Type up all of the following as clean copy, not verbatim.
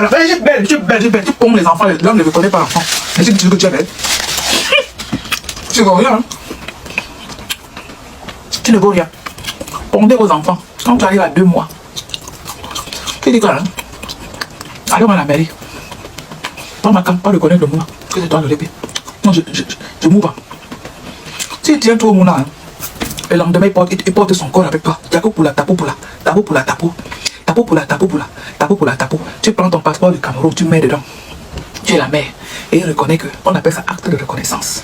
Je suis belle, je suis belle, je suis belle. Tu ponges les enfants, l'homme ne reconnaît pas l'enfant. Mais si tu dis que tu es belle, tu ne vaux rien. Hein? Tu ne vaux rien. Pondez vos enfants. Quand tu arrives à 2 mois, tu dis quoi hein? Allez à la mairie. Pas ma pas reconnaître le moulin. Que c'est toi le répé. Non, je m'ouvre pas. Si tu tiens tout au moulin, hein, le lendemain, il porte son corps avec toi. Tapo pour la tapo pour la. Tapo pour la tapo. Tapo pour la tapo pour la. Tapo pour la tapo. Tu prends ton passeport du Cameroun, tu mets dedans. Tu es la mère. Et il reconnaît que on appelle ça acte de reconnaissance.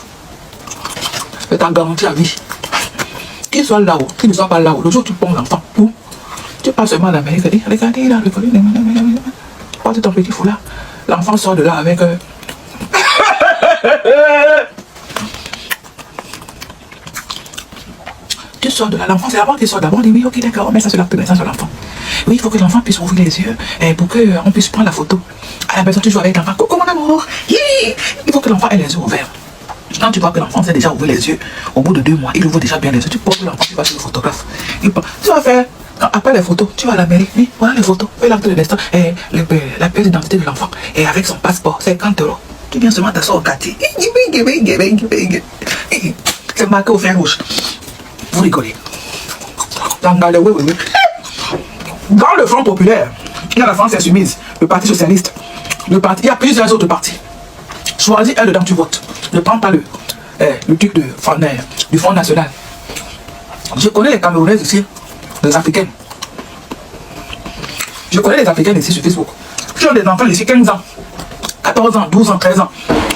C'est ta garantie à vie. Qu'il soit là-haut, qu'il ne soit pas là-haut. Le jour où tu prends l'enfant, tu passes seulement à l'Amérique et dis, regardez, il a reconnu. Porte ton petit foulard. L'enfant sort de là avec... Tu sors de là, l'enfant, c'est avant qu'il sort d'abord, on dit oui, ok, d'accord, on met ça sur l'acte de naissance sur l'enfant. Oui, il faut que l'enfant puisse ouvrir les yeux pour qu'on puisse prendre la photo. À la maison, tu joues avec l'enfant, coucou mon amour. Il faut que l'enfant ait les yeux ouverts. Quand tu vois que l'enfant s'est déjà ouvert les yeux, au bout de 2 mois, il ouvre déjà bien les yeux. Tu portes l'enfant, tu vas chez le photographe. Tu vas faire, après les photos, tu vas à la mairie. Oui, voilà les photos, fais l'acte de naissance, la pièce d'identité de l'enfant, et avec son passeport, 50 €. Tu viens seulement t'asseoir au quartier. C'est marqué au fer rouge. Vous rigolez. Dans le Front populaire, il y a la France insoumise, le Parti socialiste, il y a plusieurs autres partis. Choisis un dedans, tu votes. Ne prends pas le truc du Front national. Je connais les Camerounaises ici, les Africaines. Je connais les Africaines ici sur Facebook. Qui ont des enfants ici 15 ans, 14 ans, 12 ans, 13 ans,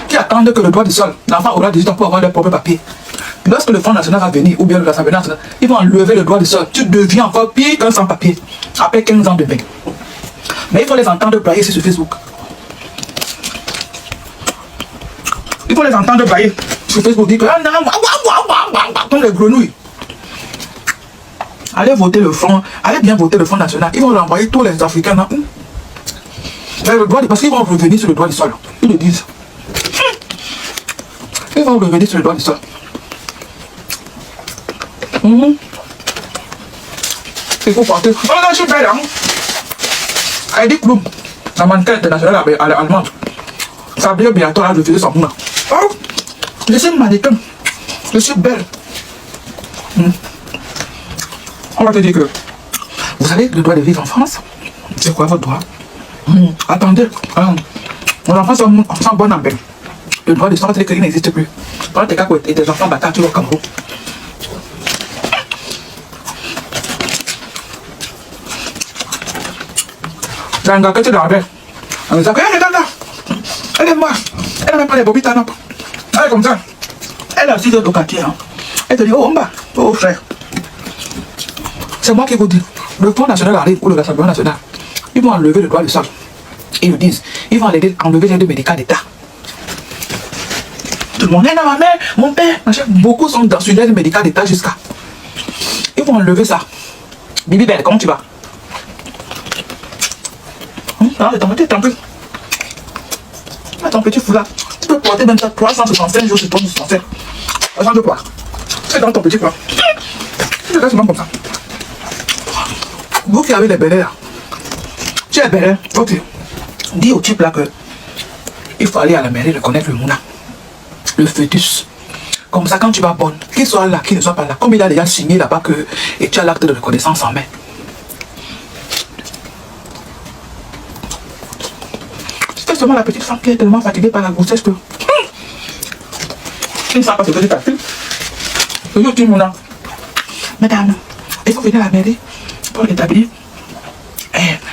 qui attendent que le droit du sol, l'enfant aura 18 ans pour avoir leur propre papier. Lorsque le Front national va venir, ou bien l'Assemblée nationale, ils vont enlever le droit du sol. Tu deviens encore pire qu'un sans-papier, après 15 ans de bain. Mais il faut les entendre brailler ici sur Facebook. Il faut les entendre brailler sur Facebook, dire que comme les grenouilles. Allez voter le Front, allez bien voter le Front national. Ils vont renvoyer tous les Africains dans le droit, parce qu'ils vont revenir sur le droit du sol. Ils le disent. Ils vont revenir sur le droit du sol. Il faut porter. Oh là, je suis belle, hein. Heidi Klum, la mannequin internationale allemande. Fabio Beato a refusé son moulin. Oh, je suis mannequin. Je suis belle. On va te dire que vous avez le droit de vivre en France. C'est quoi votre droit? Attendez, mon enfant sont bon en bain. Le droit de sortir, c'est qu'il n'existe plus. Pendant tes cas et tes enfants bâtards, tu vas au Cameroun. J'ai un gars que tu dois avec. On me dit, regarde là. Elle est morte. Elle n'a même pas les bobites, non. Elle est comme ça. Elle a 6 heures de quartier. Hein. Elle te dit, oh, Mba, oh frère. C'est moi qui vous dis. Le Front national arrive, ou le Rassemblement national. Ils vont enlever le droit du sol. Ils le disent. Ils vont enlever l'aide médicale d'État. Tout le monde est dans ma mère, mon père. Beaucoup sont dans sur l'aide médicale d'État jusqu'à. Ils vont enlever ça. Bibi Belle, comment tu vas? Ah, ton petit foulard. Tu peux porter même ça 365 jours sur ton dispensaire. Argent de quoi? C'est dans ton petit quoi. Tu restes même comme ça. Vous qui avez les belles là. Tu es belle, ok. Dis au type là que il faut aller à la mairie reconnaître le mouna. Le fœtus. Comme ça, quand tu vas bonne, qu'il soit là, qu'il ne soit pas là, comme il a déjà signé là-bas que et tu as l'acte de reconnaissance en main. C'est seulement la petite femme qui est tellement fatiguée par la grossesse que il ne sait pas ce que c'est facile. Je dis mouna. Madame, il faut venir à la mairie pour établir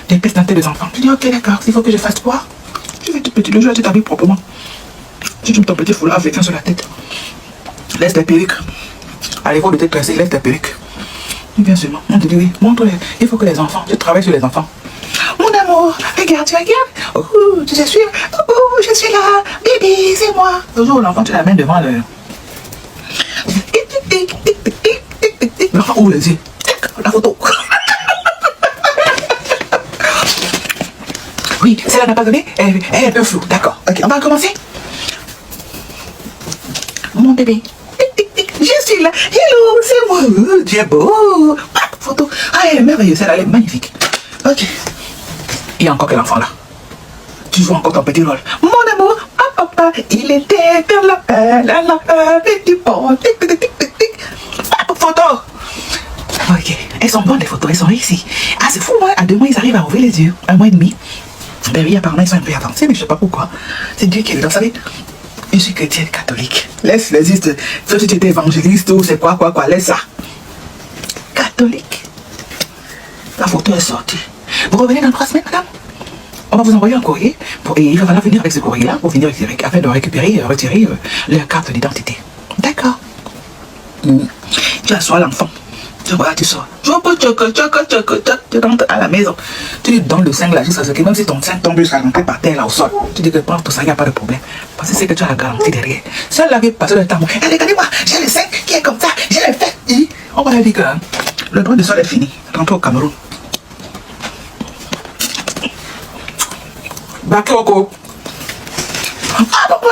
des pièces d'identité des enfants. Tu dis ok d'accord, il faut que je fasse quoi? Tu fais tout petit, le jour tu t'habilles proprement. Tu mets ton petit foulard africain sur la tête. Laisse les perruques. Allez, faut de tête tressée, laisse tes perruques. Bien sûr, on te dit oui, montre-les. Il faut que les enfants, je travaille sur les enfants. Mon amour, regarde, tu regardes. Oh, je suis là. Bébé, c'est moi. Le jour où l'enfant, tu l'amènes devant le... L'enfant ouvre les yeux. La photo. Oui, celle-là n'a pas donné. Elle est un peu floue. D'accord. Ok, on va commencer. Mon bébé. Je suis là. Hello, c'est moi. Tu es beau. Ah, photo. Ah, elle est merveilleuse. Elle est magnifique. Ok. Il y a encore quel enfant là? Tu joues encore ton petit rôle. Mon amour, papa, il était dans la petit pont. Tic, tic, tic, tic, tic. Photo. Ok, elles sont bonnes les photos, elles sont réussies. Ah, c'est fou, moi, à 2 mois, ils arrivent à ouvrir les yeux. 1 mois et demi. Ben oui, apparemment, ils sont un peu avancés, mais je sais pas pourquoi. C'est Dieu qui est dedans, vous savez. Je suis chrétienne catholique. Laisse les histoires. Sauf si tu étais évangéliste ou c'est quoi, laisse ça. Catholique. La photo est sortie. Vous revenez dans 3 semaines, madame? On va vous envoyer un courrier et il va falloir venir avec ce courrier-là pour venir afin de retirer leur carte d'identité. D'accord. Tu assois l'enfant. Tu vois, tu sors. Tu rentres à la maison. Tu lui donnes le 5 là jusqu'à ce que même si ton 5 tombe jusqu'à rentrer par terre là au sol, tu dis que prends tout ça, il n'y a pas de problème. Parce que c'est que tu as la garantie derrière. Seul la vie passe le temps. Regardez-moi, j'ai le 5 qui est comme ça, j'ai le fait. On va lui dire que le droit de sol est fini. Rentre au Cameroun. Bakoko. Ah, papa,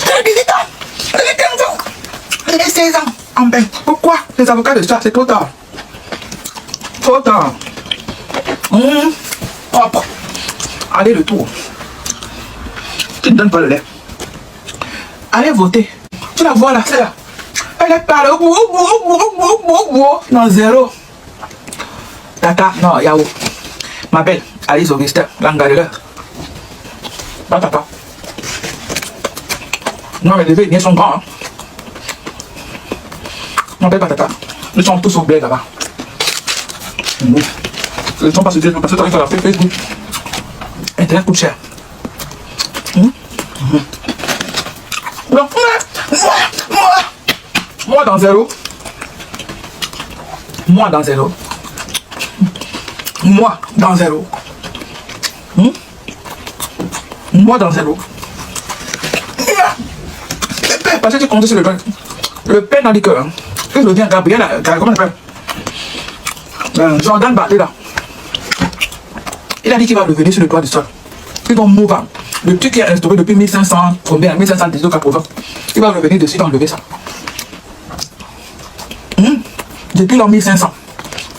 j'ai 18 ans, j'ai 15 ans, j'ai 16 ans. En bain. Pourquoi les avocats de ça, c'est trop tard. Trop tard. Propre. Allez, le tour. Tu ne donnes pas le lait. Allez voter. Tu la vois là, c'est là. Elle est par là. Non, 0. Tata, non, Yao. Ma belle, Alice Augustin, l'engadeur. Pas tata. Non, mais les bébés, ils sont grands. Hein. Non, pas tata. Ils sont tous au bled là-bas. Ils ne sont pas sur Facebook parce que tu arrives à la Facebook. Internet coûte cher. Donc, moi dans 0. Moi dans 0. Moi dans 0. Moi dans 0. Parce que tu comptes sur le pain. Le pain dans les cœurs. Il revient Gabriel, comment on appelle Jordan Bartley là. Il a dit qu'il va revenir sur le toit du sol. Ils vont mouvoir. Le truc qui est instauré depuis 1500, combien 1580. Il va revenir dessus, il va enlever ça. Depuis l'an 1500.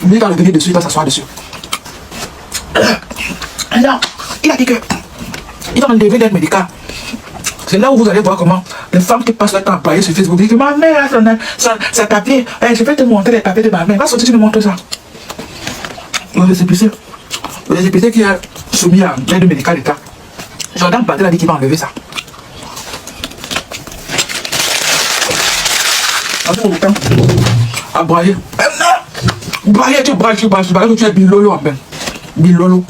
Lui, il va revenir dessus, il va s'asseoir dessus. Alors, il a dit que il va enlever l'aide médicale. C'est là où vous allez voir comment les femmes qui passent leur temps à brailler sur Facebook disent ma mère, ça papier, je vais te montrer les papiers de ma mère. Va sortir, tu me montres ça. Le récépissé qui est soumis à l'aide médicale d'État. Jordan Bartley a dit qu'il va enlever ça. À brailler. Brailler, tu brailles, tu es bilolo en ben. Bilolo.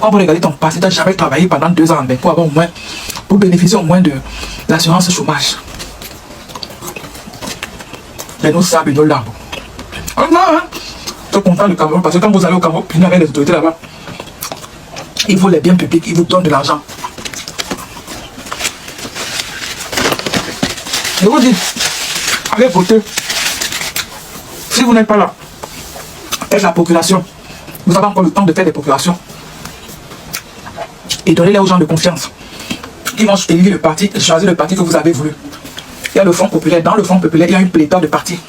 On va regarder ton passé, tu n'as jamais travaillé pendant 2 ans en ben pour avoir au moins, pour bénéficier au moins de l'assurance chômage. Mais nous savons nos larmes. Oh non, hein? Je suis content du Cameroun parce que quand vous allez au Cameroun, puis avec les autorités là-bas, ils vous les biens publics, ils vous donnent de l'argent. Je vous dis, allez voter. Si vous n'êtes pas là, faites la procuration. Vous avez encore le temps de faire des procurations. Et donnez-les aux gens de confiance. Qui vont élire le parti, choisir le parti que vous avez voulu. Il y a le Front populaire. Dans le Front populaire, il y a une pléthore de partis.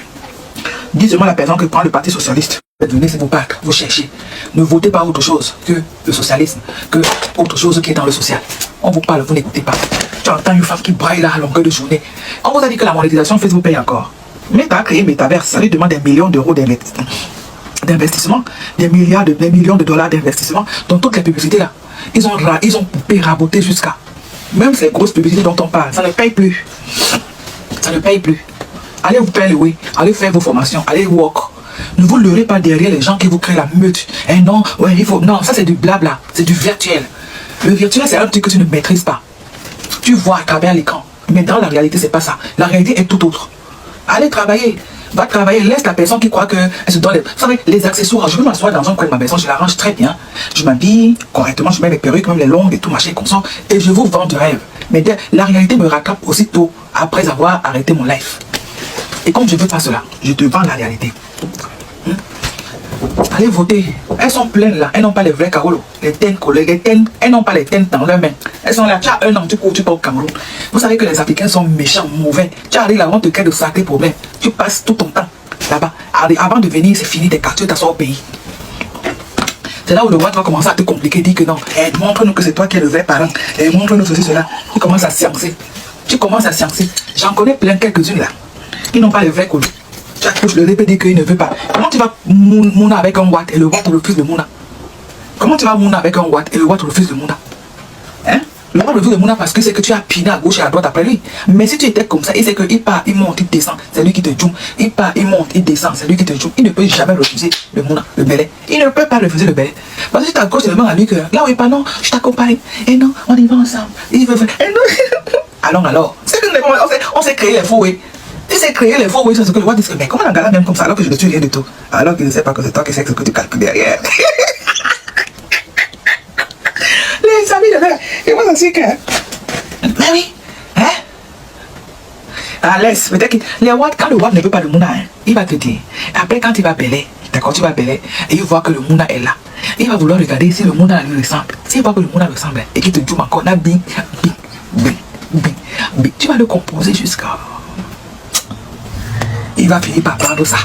Dites-moi la personne qui prend le parti socialiste. Venez, c'est vous battre, vous cherchez. Ne votez pas autre chose que le socialisme, que autre chose qui est dans le social. On vous parle, vous n'écoutez pas. Tu entends une femme qui braille là à longueur de journée. On vous a dit que la monétisation Facebook paye encore. Mais tu as créé Metaverse, ça lui demande des millions d'euros d'investissement, des millions de dollars d'investissement dans toutes les publicités là. Ils ont coupé, raboté jusqu'à. Même ces grosses publicités dont on parle, ça ne paye plus. Ça ne paye plus. Allez vous payer, oui. Allez faire vos formations, allez work. Ne vous leurrez pas derrière les gens qui vous créent la meute. Et non, ouais, il faut. Non, ça c'est du blabla, c'est du virtuel. Le virtuel, c'est un truc que tu ne maîtrises pas. Tu vois à travers l'écran. Mais dans la réalité, c'est pas ça. La réalité est tout autre. Allez travailler. Va travailler, laisse la personne qui croit que elle se donne. Vous savez, les accessoires, je vais m'asseoir dans un coin de ma maison, je l'arrange très bien. Je m'habille correctement, je mets mes perruques, même les longues et tout, machin comme ça. Et je vous vends du rêve. Mais la réalité me rattrape aussitôt après avoir arrêté mon life. Et comme je ne veux pas cela, je te vends la réalité. Allez voter. Elles sont pleines là. Elles n'ont pas les vrais carolos. Les tennes collègues. Elles n'ont pas les tennes dans leurs mains. Elles sont là. Tu as 1 an, tu cours, tu pars au Cameroun. Vous savez que les Africains sont méchants, mauvais. Tu arrives là, on te crée de sacrés problèmes. Tu passes tout ton temps là-bas. Avant de venir, c'est fini tes quartiers, tu t'assois au pays. C'est là où le Watt va commencer à te compliquer, dire que non, montre-nous que c'est toi qui es le vrai parent, montre-nous ceci, cela. Tu commences à sciencer. Tu commences à sciencer. J'en connais plein, quelques-unes là. Ils n'ont pas le vrai collier. Tu accroches le répète, dire qu'il ne veut pas. Comment tu vas mouna avec un Watt et le Watt refuse de mouna? Comment tu vas mouna avec un Watt et le Watt refuse de mouna? Hein? Le Watt refuse de mouna parce que c'est que tu as piné à gauche et à droite après lui. Mais si tu étais comme ça, il sait qu'il part, il monte, il descend, c'est lui qui te joue. Il part, il monte, il descend, c'est lui qui te joue. Il ne peut jamais refuser le mouna, le belé. Il ne peut pas refuser le belé. Parce que si tu accroches seulement à lui que là où il part, non, je t'accompagne. Et non, on y va ensemble. Il veut faire. Et non. Alors. C'est que on s'est créé les faux, oui. Si c'est créer les faux, oui, c'est ce que le Watt dit, mais comment un gars même comme ça alors que je ne suis rien du tout? Alors qu'il ne sait pas que c'est toi qui sais ce que tu calcules derrière. Les amis de l'air, et moi aussi que. Mais oui, hein? Ah, laisse, peut-être que les Watt, quand le Watt ne veut pas le mouna, hein, il va te dire. Après, quand il va bêler, d'accord, tu vas bêler, et il voit que le mouna est là. Il va vouloir regarder si le mouna lui ressemble. S'il voit que le mouna ressemble, et qu'il te joue encore, là, bing. Tu vas le composer jusqu'à. Il va finir par prendre ça.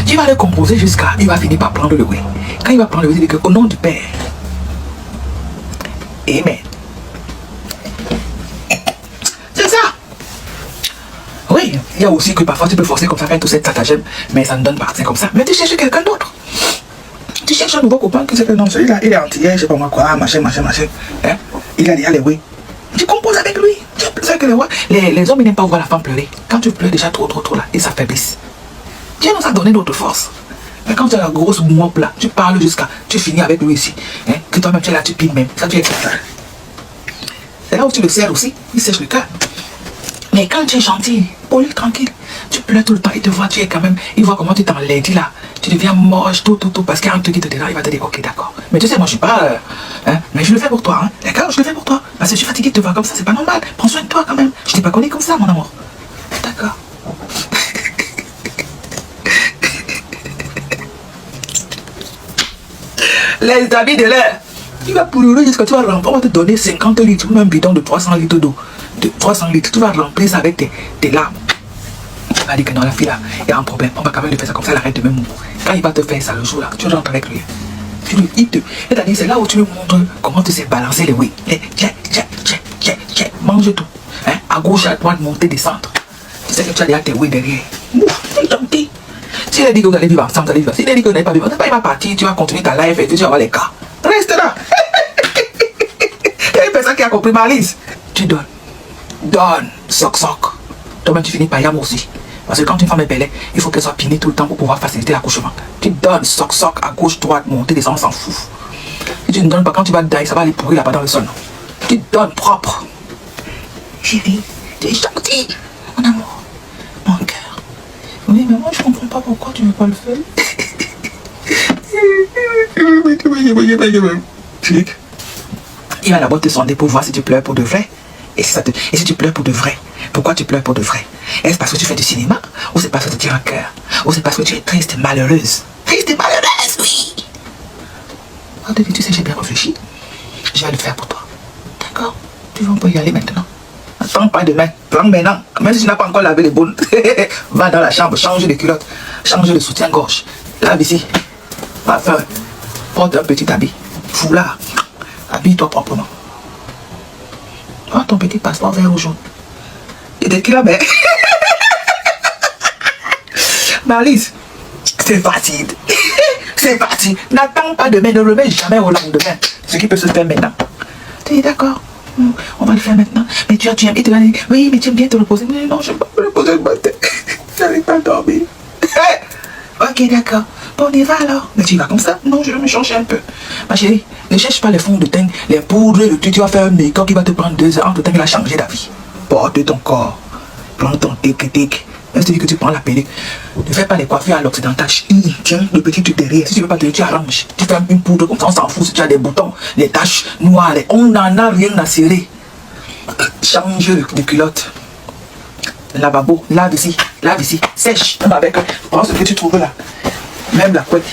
Tu vas le composer jusqu'à. Il va finir par prendre le oui. Quand il va prendre le oui, il dit que au nom du Père. Amen. C'est ça. Oui, il y a aussi que parfois tu peux forcer comme ça, faire tout cette stratagème, mais ça ne donne pas. C'est comme ça. Mais tu cherches quelqu'un d'autre. Tu cherches un nouveau copain qui sait que non, celui-là, il est antillais, je sais pas moi quoi, machin. Hein? Il a déjà les oui. Tu composes avec lui. Tu sais que les hommes, ils n'aiment pas voir la femme pleurer. Quand tu pleures déjà trop là, ils s'affaiblissent. Dieu nous a donné d'autres forces. Mais quand tu as la grosse moupe là, tu parles jusqu'à. Tu finis avec lui ici. Hein? Que toi-même tu es là, tu pines même. Ça, tu es comme ça. C'est là où tu le sers aussi. Il sèche le cœur. Mais quand tu es gentil, poli, tranquille, tu pleures tout le temps. Il te voit, tu es quand même. Il voit comment tu t'enlaidis là. Tu deviens moche, tout. Parce qu'il y a un truc qui te dérange, il va te dire, ok, d'accord. Mais tu sais, moi je suis pas. Mais je le fais pour toi, hein. D'accord, je le fais pour toi. Parce que je suis fatigué de te voir comme ça, c'est pas normal. Prends soin de toi quand même. Je t'ai pas connu comme ça, mon amour. D'accord. Les amis de l'air. Tu vas pleurer jusqu'à tu vas remplir. On va te donner 50 litres, ou même un bidon de 300 litres d'eau. De 300 litres. Tu vas remplir ça avec tes larmes. Tu vas dire que non, la fille là, il y a un problème. On va quand même lui faire ça comme ça, elle arrête de même mourir. Quand il va te faire ça le jour là, tu rentres avec lui. C'est-à-dire, c'est là où tu lui montres comment tu sais balancer les oui. Mange tout. Hein? À gauche, à droite, monter, descendre. Tu sais que tu as déjà tes oui derrière. C'est gentil. S'il a dit que vous allez vivre ensemble, vous allez vivre. S'il a dit que vous n'allez pas vivre, il va partir, tu vas continuer ta life et tu vas avoir les cas. Reste là. Il y a une personne qui a compris ma liste. Tu donnes. Donne. Soc. Toi-même, tu finis par y avoir aussi. Parce que quand une femme est belle, il faut qu'elle soit pinée tout le temps pour pouvoir faciliter l'accouchement. Tu donnes soc, à gauche, droite, monter, descendre, on s'en fout. Si tu ne donnes pas, quand tu vas die, ça va aller pourrir là-bas dans le sol. Tu donnes propre. Chérie, tu es gentil, mon amour, mon cœur. Oui, mais moi je comprends pas pourquoi tu ne veux pas le faire. Il va d'abord te sonder pour voir si tu pleures pour de vrai. Et si tu pleures pour de vrai, pourquoi tu pleures pour de vrai? Est-ce parce que tu fais du cinéma? Ou c'est parce que tu tires un cœur? Ou c'est parce que tu es triste et malheureuse? Triste et malheureuse, oui! Oh, David, tu sais, j'ai bien réfléchi. Je vais le faire pour toi. D'accord? Tu vas, on peut y aller maintenant. Attends pas demain. Prends maintenant. Même si tu n'as pas encore lavé les boules. Va dans la chambre, change de culotte. Change de soutien-gorge. Lave ici. Va faire. Porte un petit habit. Foulard. Habille-toi proprement. Oh, ton petit passeport vert ou jaune. Et dès qu'il a mais. Marlise, c'est parti. C'est parti. N'attends pas demain, ne remets jamais au lendemain. Ce qui peut se faire maintenant. Tu es d'accord? On va le faire maintenant. Mais tu aimes, il te va dire, oui, mais tu aimes bien te reposer. Mais non, je ne vais pas me reposer le matin. Je n'arrive pas à dormir. Ok, d'accord. Bon, on y va alors. Mais tu vas comme ça? Non, je vais me changer un peu. Ma chérie, ne cherche pas les fonds de teint, les poudres, le truc. Tu vas faire un make-up qui va te prendre 2 heures. Entre temps, il a changé d'avis. Porte ton corps. Prends ton tic-tic. Même si tu dis que tu prends la pellicle, ne fais pas les coiffures à l'occidental. Tiens, le petit truc derrière. Si tu ne veux pas te dire, tu arranges. Tu fais une poudre comme ça, on s'en fout. Si tu as des boutons, les taches noires, on n'en a rien à serrer. Change de culotte. Lavabo, lave ici, sèche. Avec, prends ce que tu trouves là. Même la couette.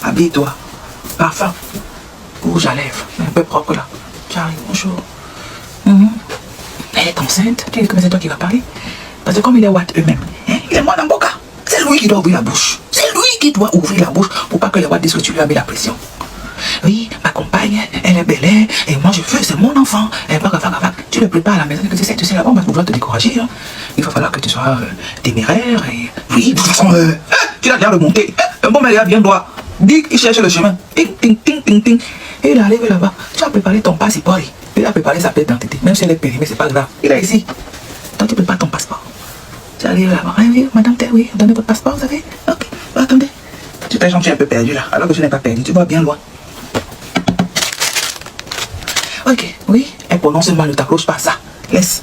Habille-toi. Parfum. Rouge à lèvres. Un peu propre là. Tu arrives, bonjour. Elle est enceinte. Tu dis que c'est toi qui vas parler. Parce que comme il est Watt eux-mêmes, hein, il est moi dans Boca. C'est lui qui doit ouvrir la bouche. C'est lui. qui doit ouvrir la bouche pour pas que les voix disent que tu lui as mis la pression. Oui, ma compagne, elle est belle, et moi je veux, c'est mon enfant. Et tu le prépares à la maison, tu sais là-bas, on va pouvoir te décourager. Hein. Il va falloir que tu sois téméraire. Et... Oui, de toute façon, tu l'as déjà remonté. Un bon mari bien droit. Dis qu'il cherche le chemin. Ting, ting, ting, ting, ting. Et il arrive là-bas. Tu as préparé ton passeport. Il a préparé sa pièce d'identité. Même si elle est périmée, c'est pas grave. Il est ici. Donc tu prépares ton passeport. Tu arrives là-bas. Ah, oui, madame, oui, donnez votre passeport, vous savez. Ok, attendez. Tu fais genre, tu es un peu perdu là. Alors que je n'ai pas perdu. Tu vas bien loin. Ok, oui, elle prononce mal, ne t'approche pas ça. Laisse.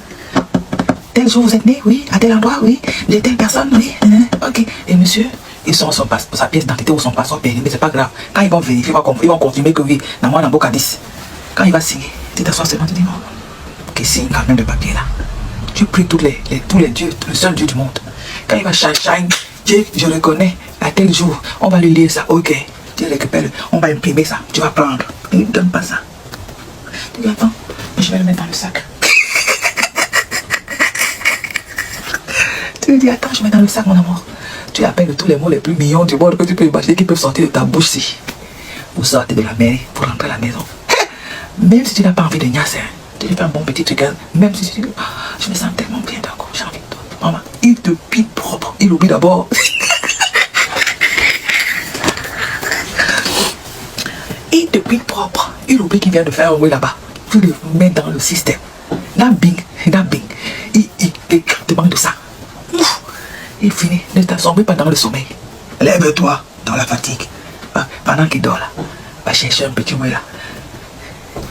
Tel jour vous êtes né, oui, à tel endroit, oui, de telle personne, oui. Ok, et monsieur, ils sont son passeport, sa pièce d'identité ou son passeport périmé, c'est pas grave. Quand ils vont vérifier, ils vont confirmer que oui, dans moi, dans Boca 10. Quand il va signer, tu t'assois seulement, tu dis non. Ok, signe quand même de papier là. Tu pries tous les dieux, le seul Dieu du monde. Quand il va shine, Dieu, je le connais, à tel jour, on va lui lire ça, ok. Tu récupères, on va imprimer ça, tu vas prendre. Il ne donne pas ça. Tu dis attends, mais je vais le mettre dans le sac. Tu lui dis attends, je mets dans le sac mon amour. Tu appelles tous les mots les plus mignons du monde que tu peux imaginer qui peuvent sortir de ta bouche si vous sortez de la mairie pour rentrer à la maison. Même si tu n'as pas envie de niaiser, tu lui fais un bon petit truc, même si tu dis je me sens tellement bien d'accord, j'ai envie de toi. Maman, il te pile propre, il oublie d'abord. Il te pile propre, il oublie qu'il vient de faire un bruit là-bas. Tu le mets dans le système. Là, bing, il te manque de ça. Ouf, il finit, ne t'assombris pas dans le sommeil. Lève-toi dans la fatigue. Pendant qu'il dort là, va chercher un petit mouet là.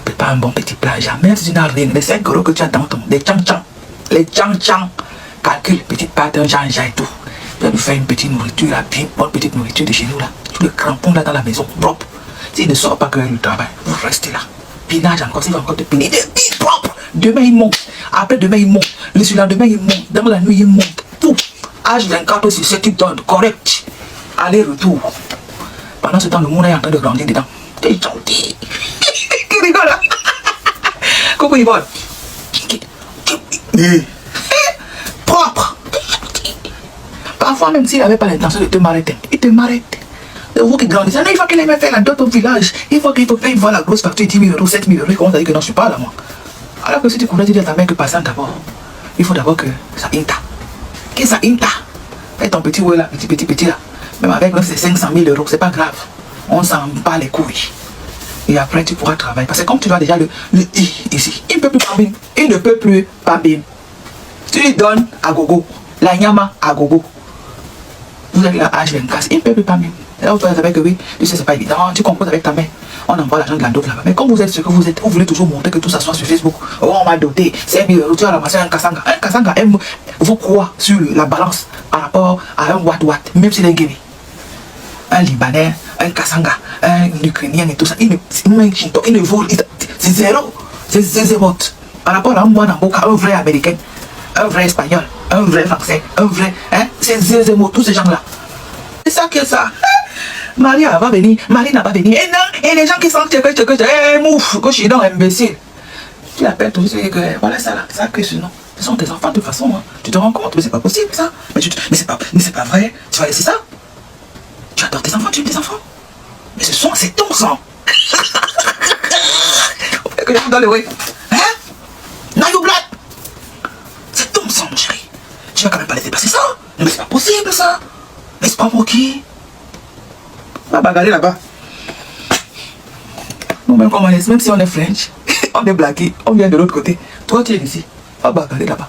Prépare un bon petit plat. Même si tu n'as rien, les 5 € que tu as dans ton, les tchang-tchang, calcule, petite pâte, un janja et tout. Tu vas lui faire une petite nourriture là, bien bonne petite nourriture de chez nous là. Tu le crampons là dans la maison, propre. S'il ne sort pas que le travail, vous restez là. Pinage encore, s'il va encore te piner. Il propre. Demain il monte. Après demain il monte. Le surlendemain il monte. Dans la nuit il monte. Tout. H24 sur 7 tu donnes. Correct. Aller-retour. Pendant ce temps, le monde est en train de grandir dedans. T'es gentil. Qui rigole là. Coucou Yvonne. Propre. Parfois même s'il n'avait pas l'intention de te m'arrêter, il te m'arrête. C'est vous qui grandissez. Il faut qu'il aime faire la dot au village. Il faut qu'il voit la grosse facture 10 000 €, 7 000 €. Il commence à dire que non, je suis pas là, moi. Alors que si tu connais, tu dis à ta mère que passant d'abord, il faut d'abord que ça inta. Que ça inta. Et ton petit ouais là, petit là. Même avec c'est 500 000 €, c'est pas grave. On s'en bat les couilles. Et après, tu pourras travailler. Parce que comme tu as déjà le I ici, il ne peut plus pas bim. Il ne peut plus pas bim. Tu lui donnes à gogo. La nyama à gogo. Vous avez la H24, il ne peut plus pas bim. Et là, vous savez que oui, tu sais, c'est pas évident. Tu composes avec ta mère. On envoie l'argent de la dot là-bas. Mais comme vous êtes ce que vous êtes, vous voulez toujours montrer que tout ça soit sur Facebook. Oh, on m'a doté 5 000 €. Tu as ramassé un Kassanga. Un Kassanga vous croit sur la balance par rapport à un Wat, même s'il est guéri. Un Libanais, un Kassanga, un Ukrainien et tout ça. Il ne vaut. C'est zéro. C'est zéro. Par rapport à un mois d'Amboka, un vrai Américain, un vrai Espagnol, un vrai Français, un vrai. Hein, c'est zéro. Tous ces gens-là. C'est ça que ça. Marie va venir, Marie n'a pas venu. Et non, et les gens qui sont mouf, que je suis dans imbécile. Tu l'appelles tout de que voilà ça là, ça que ce nom. Ce sont tes enfants de toute façon. Hein. Tu te rends compte, mais c'est pas possible ça. Mais c'est pas vrai. Tu vas laisser ça. Tu adores tes enfants, tu aimes tes enfants. Mais c'est ton sang. Que je vous donne le way. Hein? Now you blood. C'est ton sang, mon chéri. Tu vas quand même pas laisser passer ça. Mais c'est pas possible ça. Mais c'est pas moqué. On va bagarrer là-bas. Nous-mêmes, même si on est French, on est blagué, on vient de l'autre côté. Toi, tu es ici. On va bagarrer là-bas.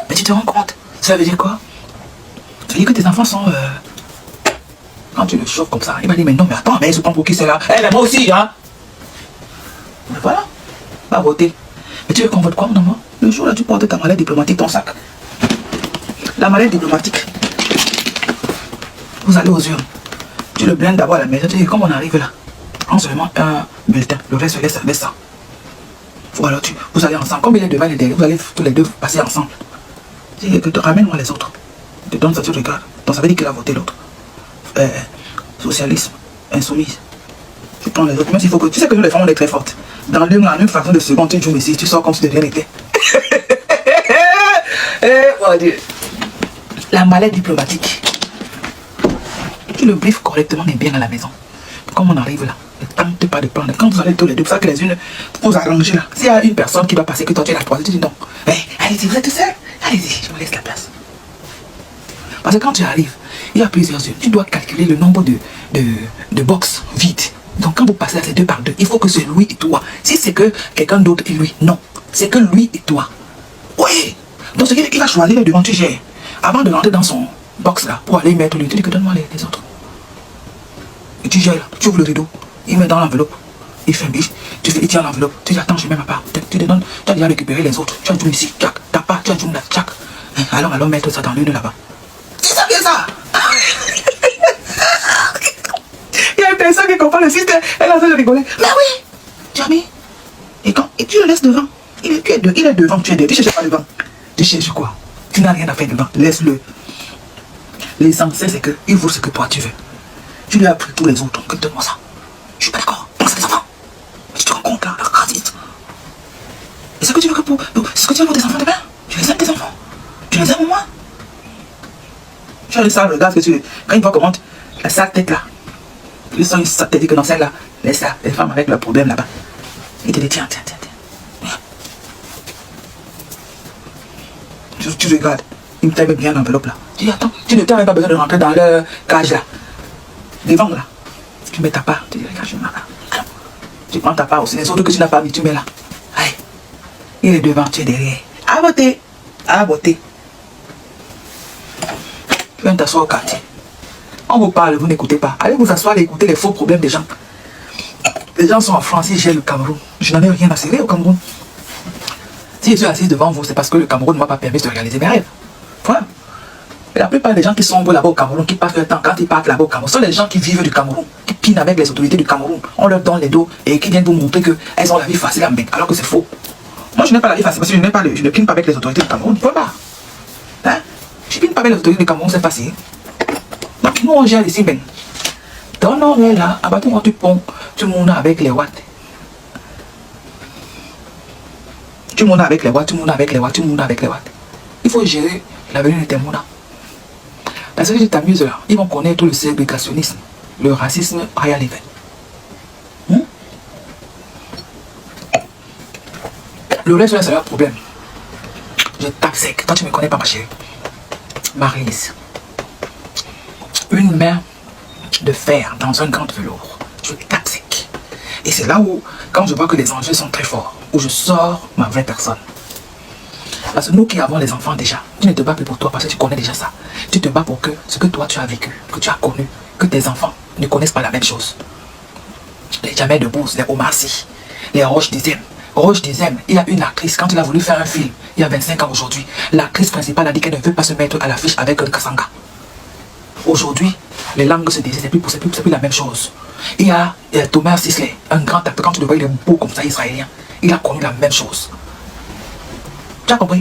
Mais tu te rends compte, ça veut dire quoi? Ça veut dire que tes enfants sont... Quand tu le chauffes comme ça, il va dire, mais non, mais attends, mais ils se prennent pour qui c'est là? Eh, mais moi aussi, hein? Mais voilà, va voter. Mais tu veux qu'on vote quoi, mon amour? Le jour là, tu portes ta mallette diplomatique, ton sac. La mallette diplomatique. Vous allez aux urnes. Tu le blindes d'abord à la maison. Tu dis, comme on arrive là, prends seulement un bulletin. Le reste, laisse ça. Voilà, vous allez ensemble. Comme il est devant les derrière, vous allez tous les deux passer ensemble. Tu dis, ramène-moi les autres. Tu donnes ça, tu regardes. Donc ça veut dire qu'il a voté l'autre. Socialisme, insoumise. Tu prends les autres. Même s'il faut que. Tu sais que nous les femmes, on est très fortes. Dans une fraction de seconde, tu joues ici, tu sors comme si de rien n'était. Oh Dieu. La mallette diplomatique. Tu le briefes correctement mais bien à la maison. Comme on arrive là, ne tente pas de prendre. Quand vous allez tous les deux, pour ça que les unes vous arrangez là. S'il y a une personne qui va passer, que toi tu es la troisième, tu dis non. Hey, allez-y, vous êtes tout seul. Allez-y, je vous laisse la place. Parce que quand tu arrives, il y a plusieurs zones. Tu dois calculer le nombre de box vides. Donc quand vous passez à ces 2 par 2, il faut que c'est lui et toi. Si c'est que quelqu'un d'autre et lui, non. C'est que lui et toi. Oui. Donc ce qu'il va choisir devant, tu gères. Avant de rentrer dans son box là, pour aller mettre lui, tu dis que donne-moi les autres. Et tu gères là, tu ouvres le rideau, il met dans l'enveloppe, il ferme, il tient l'enveloppe, tu dis attends, je mets ma part, tu te donnes, tu as déjà récupéré les autres, tu as joué ici, tchac, ta part, tu as joué là, tchac. Alors mettre ça dans l'une là-bas. C'est ça bien ça. Il y a une personne qui comprend le système, elle a en train de rigoler. Mais oui, Jamie. Et quand et tu le laisses devant, il est devant, tu es derrière, tu ne cherches pas devant. Tu cherches quoi? Tu n'as rien à faire devant, laisse-le. L'essentiel c'est qu'il vaut ce que toi tu veux. Tu lui as pris tous les autres, que donne-moi ça. Je suis pas d'accord. Pense à tes enfants. Tu te rends compte là, raciste. Et ce que tu veux que ce que tu veux pour tes enfants demain, tu les aimes tes enfants. Tu les aimes au moins. Tu as le sale, regarde ce que tu veux. Quand ils voient comment la sale tête là, ils sont une sale tête que dans celle là, laisse ça, les femmes avec leurs problèmes là-bas. Ils te disent tiens. Tu regardes, ils me taillent bien l'enveloppe là. Tu dis attends, tu n'as même pas besoin de rentrer dans leur cage là. Devant là, tu mets ta part, tu dis regarde, je mets là. Alors, tu prends ta part aussi, les autres que tu n'as pas mis, tu mets là. Allez, il est devant, tu es derrière. À voter, à voter. Tu viens t'asseoir au quartier. On vous parle, vous n'écoutez pas. Allez vous asseoir et écouter les faux problèmes des gens. Les gens sont en France, ils gèrent le Cameroun. Je n'en ai rien à serrer au Cameroun. Si je suis assis devant vous, c'est parce que le Cameroun ne m'a pas permis de réaliser mes rêves. Voilà. Et la plupart des gens qui sont là-bas au Cameroun, qui passent leur temps quand ils partent là-bas au Cameroun, sont les gens qui vivent du Cameroun, qui pinent avec les autorités du Cameroun. On leur donne les dos et qui viennent vous montrer qu'elles ont la vie facile à mettre, alors que c'est faux. Moi, je n'ai pas la vie facile parce que je ne pine pas avec les autorités du Cameroun. Voilà. Hein? Je ne pine pas avec les autorités du Cameroun, c'est facile. Donc, nous, on gère ici, ben. Dans nos là, abattons du pont, tout le monde avec les watts. Tout le monde avec les watts, tout le monde avec les watts, tout le monde avec les watts. Il faut gérer l'avenir de tes monas. Parce que tu t'amuses là, ils vont connaître le ségrégationnisme, le racisme high level. Le reste là, c'est leur problème. Je tape sec. Toi, tu ne me connais pas, ma chérie. Maryse. Une main de fer dans un grand velours. Je tape sec. Et c'est là où, quand je vois que les enjeux sont très forts, où je sors ma vraie personne. Parce que nous qui avons les enfants déjà, tu ne te bats plus pour toi parce que tu connais déjà ça. Tu te bats pour que ce que toi tu as vécu, que tu as connu, que tes enfants ne connaissent pas la même chose. Les Jamel Debbouze, les Omar Sy, les Roche Dizem. Roche Dizem, il y a une actrice, quand il a voulu faire un film, il y a 25 ans aujourd'hui, l'actrice principale a dit qu'elle ne veut pas se mettre à l'affiche avec Kassanga. Aujourd'hui, les langues se disent, c'est plus la même chose. Il y a Thomas Sisley, un grand acteur, quand tu le vois, il est beau comme ça, israélien. Il a connu la même chose. Tu as compris?